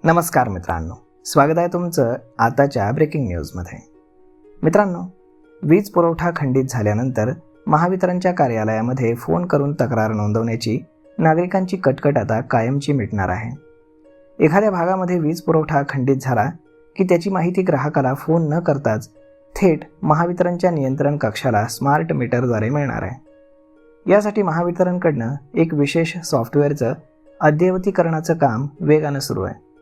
नमस्कार मित्रांनो, स्वागत आहे तुमचं आताच्या ब्रेकिंग न्यूजमध्ये. मित्रांनो, वीज पुरवठा खंडित झाल्यानंतर महावितरणच्या कार्यालयामध्ये फोन करून तक्रार नोंदवण्याची नागरिकांची कटकट आता कायमची मिटणार आहे. एखाद्या भागामध्ये वीज पुरवठा खंडित झाला की त्याची माहिती ग्राहकाला फोन न करताच थेट महावितरणच्या नियंत्रण कक्षाला स्मार्ट मीटरद्वारे मिळणार आहे. यासाठी महावितरणकडनं एक विशेष सॉफ्टवेअरचं अद्ययावतीकरणाचं काम वेगानं सुरू आहे.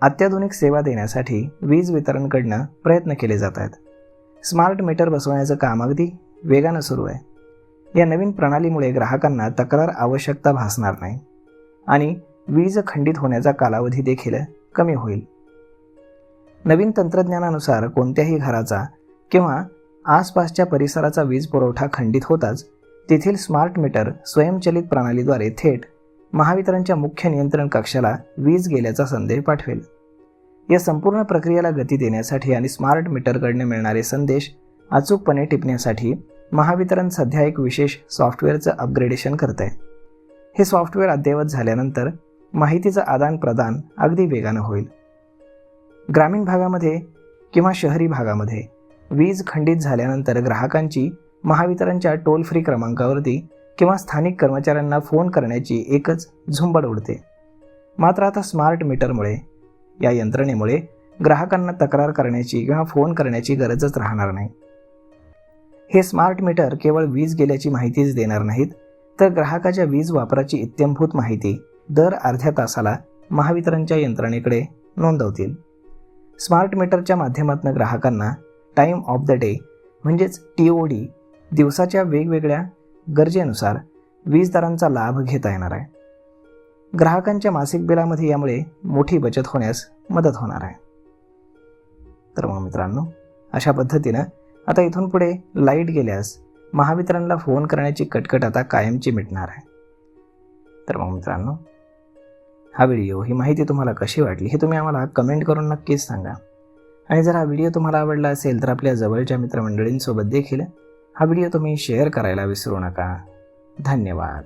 अत्याधुनिक सेवा देण्यासाठी वीज वितरणकडनं प्रयत्न केले जात आहेत. स्मार्ट मीटर बसवण्याचं काम अगदी वेगानं सुरू आहे. या नवीन प्रणालीमुळे ग्राहकांना तक्रार आवश्यकता भासणार नाही आणि वीज खंडित होण्याचा कालावधी देखील कमी होईल. नवीन तंत्रज्ञानानुसार कोणत्याही घराचा किंवा आसपासच्या परिसराचा वीज पुरवठा खंडित होताच तेथील स्मार्ट मीटर स्वयंचलित प्रणालीद्वारे थेट महावितरणच्या मुख्य नियंत्रण कक्षाला वीज गेल्याचा संदेश पाठवेल. या संपूर्ण प्रक्रियेला गती देण्यासाठी आणि स्मार्ट मीटरकडून मिळणारे संदेश अचूकपणे टिपण्यासाठी महावितरण सध्या एक विशेष सॉफ्टवेअरचं अपग्रेडेशन करत आहे. हे सॉफ्टवेअर अद्ययावत झाल्यानंतर माहितीचं आदान प्रदान अगदी वेगानं होईल. ग्रामीण भागामध्ये किंवा शहरी भागामध्ये वीज खंडित झाल्यानंतर ग्राहकांची महावितरणच्या टोल फ्री क्रमांकावरती किंवा स्थानिक कर्मचाऱ्यांना फोन करण्याची एकच झुंबड उडते. मात्र आता स्मार्ट मीटरमुळे, या यंत्रणेमुळे ग्राहकांना तक्रार करण्याची किंवा फोन करण्याची गरजच राहणार नाही. हे स्मार्ट मीटर केवळ वीज गेल्याची माहितीच देणार नाहीत, तर ग्राहकाच्या वीज वापराची इत्थंभूत माहिती दर अर्ध्या तासाला महावितरणच्या यंत्रणेकडे नोंदवतील. स्मार्ट मीटरच्या माध्यमातून ग्राहकांना टाईम ऑफ द डे म्हणजेच TOD दिवसाच्या वेगवेगळ्या गरजेनुसार वीज दरांचा लाभ घेता येणार आहे. ग्राहकांच्या मासिक बिलामध्ये यामुळे मोठी बचत होण्यास मदत होणार आहे. तर मग मित्रांनो, अशा पद्धतीनं आता इथून पुढे लाईट गेल्यास महावितरणला फोन करण्याची कटकट आता कायमची मिटणार आहे. तर मग मित्रांनो, हा व्हिडिओ, ही माहिती तुम्हाला कशी वाटली हे तुम्ही आम्हाला कमेंट करून नक्कीच सांगा. आणि जर हा व्हिडिओ तुम्हाला आवडला असेल तर आपल्या जवळच्या मित्रमंडळींसोबत देखील हा व्हिडिओ तुम्ही शेअर करायला विसरू नका. धन्यवाद.